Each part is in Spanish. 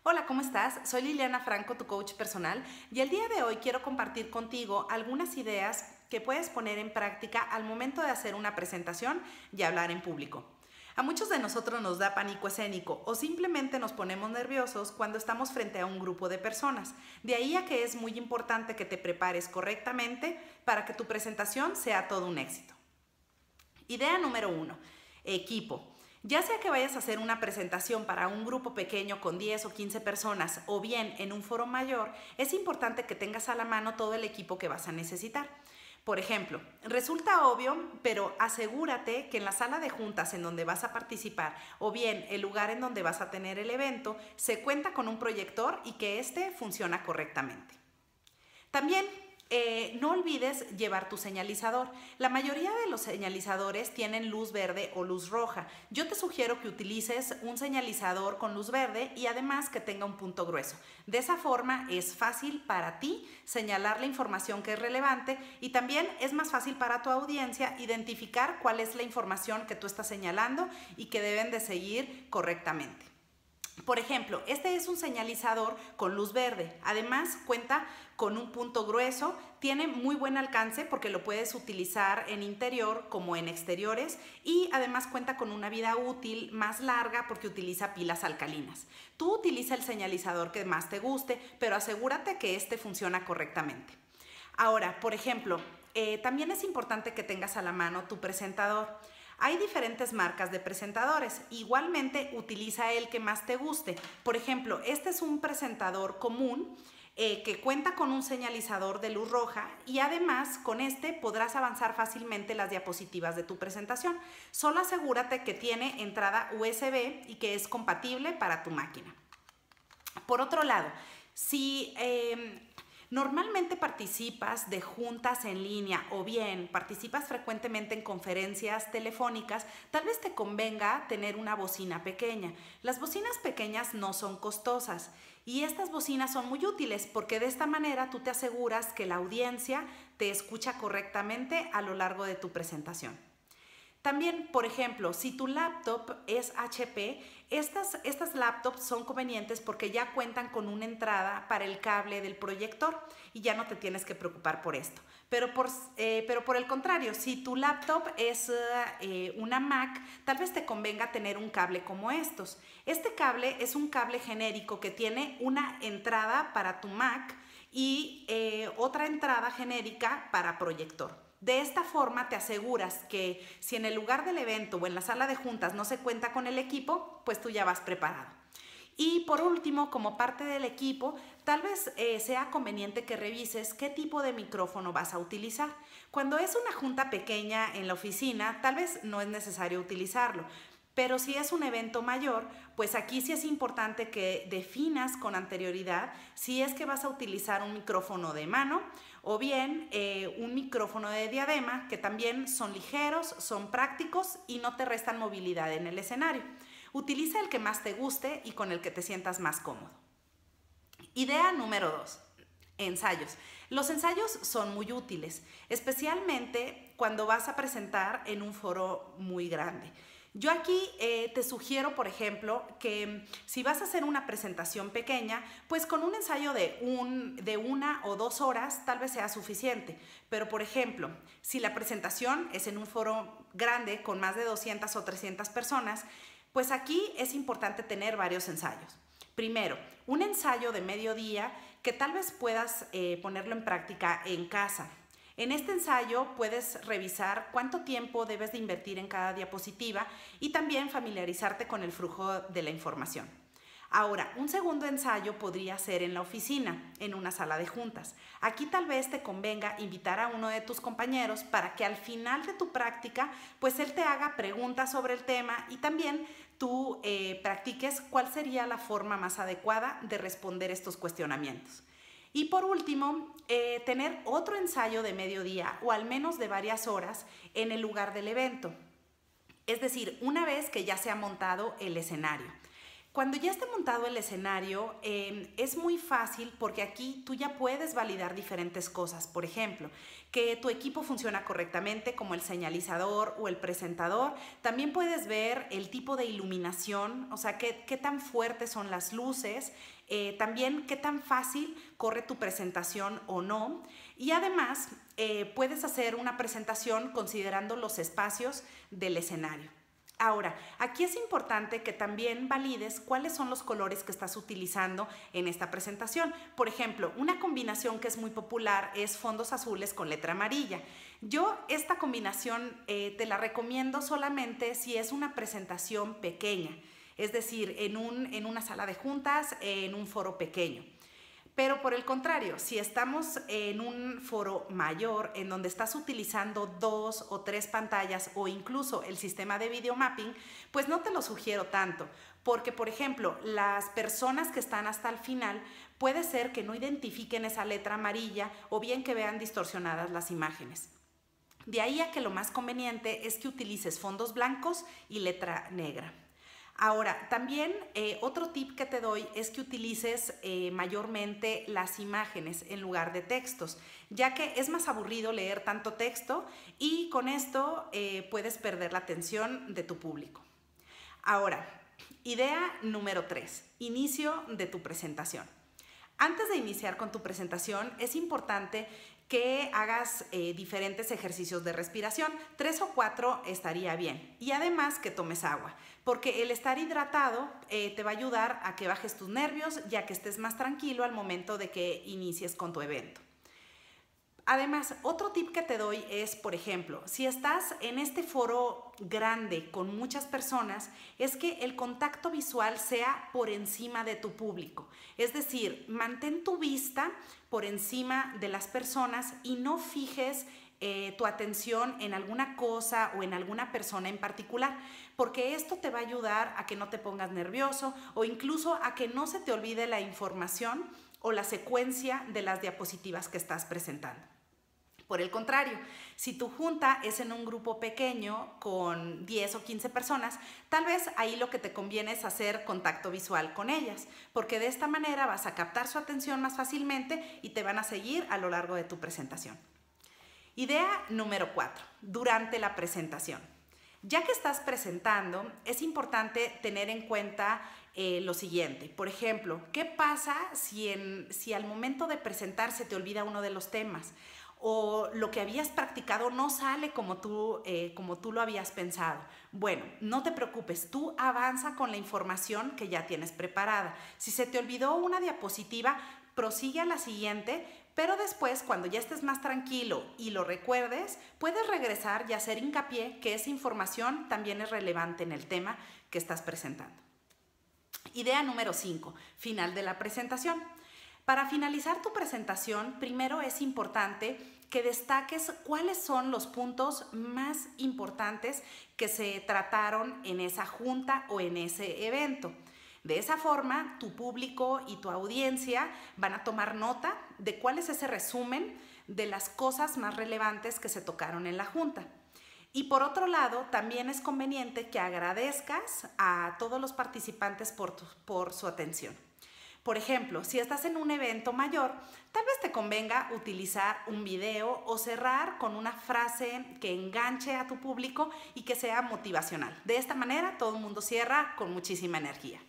Hola, ¿cómo estás? Soy Liliana Franco, tu coach personal, y el día de hoy quiero compartir contigo algunas ideas que puedes poner en práctica al momento de hacer una presentación y hablar en público. A muchos de nosotros nos da pánico escénico o simplemente nos ponemos nerviosos cuando estamos frente a un grupo de personas. De ahí a que es muy importante que te prepares correctamente para que tu presentación sea todo un éxito. Idea número 1. Equipo. Ya sea que vayas a hacer una presentación para un grupo pequeño con 10 o 15 personas o bien en un foro mayor, es importante que tengas a la mano todo el equipo que vas a necesitar. Por ejemplo, resulta obvio, pero asegúrate que en la sala de juntas en donde vas a participar o bien el lugar en donde vas a tener el evento se cuenta con un proyector y que este funciona correctamente. También no olvides llevar tu señalizador. La mayoría de los señalizadores tienen luz verde o luz roja. Yo te sugiero que utilices un señalizador con luz verde y además que tenga un punto grueso. De esa forma es fácil para ti señalar la información que es relevante y también es más fácil para tu audiencia identificar cuál es la información que tú estás señalando y que deben de seguir correctamente. Por ejemplo, este es un señalizador con luz verde. Además, cuenta con un punto grueso, tiene muy buen alcance porque lo puedes utilizar en interior como en exteriores y además cuenta con una vida útil más larga porque utiliza pilas alcalinas. Tú utiliza el señalizador que más te guste, pero asegúrate que este funciona correctamente. Ahora, por ejemplo, también es importante que tengas a la mano tu presentador. Hay diferentes marcas de presentadores. Igualmente, utiliza el que más te guste. Por ejemplo, este es un presentador común que cuenta con un señalizador de luz roja y además con este podrás avanzar fácilmente las diapositivas de tu presentación. Solo asegúrate que tiene entrada USB y que es compatible para tu máquina. Por otro lado, si normalmente participas de juntas en línea o bien participas frecuentemente en conferencias telefónicas, tal vez te convenga tener una bocina pequeña. Las bocinas pequeñas no son costosas y estas bocinas son muy útiles porque de esta manera tú te aseguras que la audiencia te escucha correctamente a lo largo de tu presentación. También, por ejemplo, si tu laptop es HP, estas laptops son convenientes porque ya cuentan con una entrada para el cable del proyector y ya no te tienes que preocupar por esto. Pero por el contrario, si tu laptop es una Mac, tal vez te convenga tener un cable como estos. Este cable es un cable genérico que tiene una entrada para tu Mac y otra entrada genérica para proyector. De esta forma te aseguras que si en el lugar del evento o en la sala de juntas no se cuenta con el equipo, pues tú ya vas preparado. Y por último, como parte del equipo, tal vez sea conveniente que revises qué tipo de micrófono vas a utilizar. Cuando es una junta pequeña en la oficina, tal vez no es necesario utilizarlo. Pero si es un evento mayor, pues aquí sí es importante que definas con anterioridad si es que vas a utilizar un micrófono de mano o bien un micrófono de diadema, que también son ligeros, son prácticos y no te restan movilidad en el escenario. Utiliza el que más te guste y con el que te sientas más cómodo. Idea número 2. Ensayos. Los ensayos son muy útiles, especialmente cuando vas a presentar en un foro muy grande. Yo aquí te sugiero, por ejemplo, que si vas a hacer una presentación pequeña, pues con un ensayo de 1 o 2 horas tal vez sea suficiente. Pero, por ejemplo, si la presentación es en un foro grande con más de 200 o 300 personas, pues aquí es importante tener varios ensayos. Primero, un ensayo de mediodía que tal vez puedas ponerlo en práctica en casa. En este ensayo puedes revisar cuánto tiempo debes de invertir en cada diapositiva y también familiarizarte con el flujo de la información. Ahora, un segundo ensayo podría ser en la oficina, en una sala de juntas. Aquí tal vez te convenga invitar a uno de tus compañeros para que al final de tu práctica, pues él te haga preguntas sobre el tema y también tú practiques cuál sería la forma más adecuada de responder estos cuestionamientos. Y por último, tener otro ensayo de mediodía o al menos de varias horas en el lugar del evento. Es decir, una vez que ya se ha montado el escenario. Cuando ya esté montado el escenario, es muy fácil porque aquí tú ya puedes validar diferentes cosas. Por ejemplo, que tu equipo funciona correctamente, como el señalizador o el presentador. También puedes ver el tipo de iluminación, o sea, qué tan fuertes son las luces. También qué tan fácil corre tu presentación o no. Y además, puedes hacer una presentación considerando los espacios del escenario. Ahora, aquí es importante que también valides cuáles son los colores que estás utilizando en esta presentación. Por ejemplo, una combinación que es muy popular es fondos azules con letra amarilla. Yo esta combinación te la recomiendo solamente si es una presentación pequeña, es decir, en una sala de juntas, en un foro pequeño. Pero por el contrario, si estamos en un foro mayor en donde estás utilizando 2 o 3 pantallas o incluso el sistema de video mapping, pues no te lo sugiero tanto, porque por ejemplo, las personas que están hasta el final puede ser que no identifiquen esa letra amarilla o bien que vean distorsionadas las imágenes. De ahí a que lo más conveniente es que utilices fondos blancos y letra negra. Ahora, también otro tip que te doy es que utilices mayormente las imágenes en lugar de textos, ya que es más aburrido leer tanto texto y con esto puedes perder la atención de tu público. Ahora, idea número 3, inicio de tu presentación. Antes de iniciar con tu presentación, es importante que hagas diferentes ejercicios de respiración. 3 o 4 estaría bien. Y además que tomes agua, porque el estar hidratado te va a ayudar a que bajes tus nervios y a que estés más tranquilo al momento de que inicies con tu evento. Además, otro tip que te doy es, por ejemplo, si estás en este foro grande con muchas personas, es que el contacto visual sea por encima de tu público. Es decir, mantén tu vista por encima de las personas y no fijes tu atención en alguna cosa o en alguna persona en particular, porque esto te va a ayudar a que no te pongas nervioso o incluso a que no se te olvide la información o la secuencia de las diapositivas que estás presentando. Por el contrario, si tu junta es en un grupo pequeño con 10 o 15 personas, tal vez ahí lo que te conviene es hacer contacto visual con ellas, porque de esta manera vas a captar su atención más fácilmente y te van a seguir a lo largo de tu presentación. Idea número 4, durante la presentación. Ya que estás presentando, es importante tener en cuenta lo siguiente. Por ejemplo, ¿qué pasa si al momento de presentar se te olvida uno de los temas? O lo que habías practicado no sale como tú lo habías pensado. Bueno, no te preocupes, tú avanza con la información que ya tienes preparada. Si se te olvidó una diapositiva, prosigue a la siguiente, pero después, cuando ya estés más tranquilo y lo recuerdes, puedes regresar y hacer hincapié que esa información también es relevante en el tema que estás presentando. Idea número 5, final de la presentación. Para finalizar tu presentación, primero es importante que destaques cuáles son los puntos más importantes que se trataron en esa junta o en ese evento. De esa forma, tu público y tu audiencia van a tomar nota de cuál es ese resumen de las cosas más relevantes que se tocaron en la junta. Y por otro lado, también es conveniente que agradezcas a todos los participantes por su atención. Por ejemplo, si estás en un evento mayor, tal vez te convenga utilizar un video o cerrar con una frase que enganche a tu público y que sea motivacional. De esta manera, todo el mundo cierra con muchísima energía.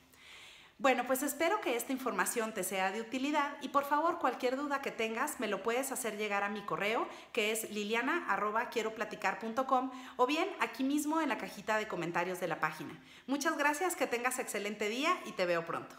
Bueno, pues espero que esta información te sea de utilidad y por favor, cualquier duda que tengas me lo puedes hacer llegar a mi correo, que es liliana@quieroplaticar.com, o bien aquí mismo en la cajita de comentarios de la página. Muchas gracias, que tengas excelente día y te veo pronto.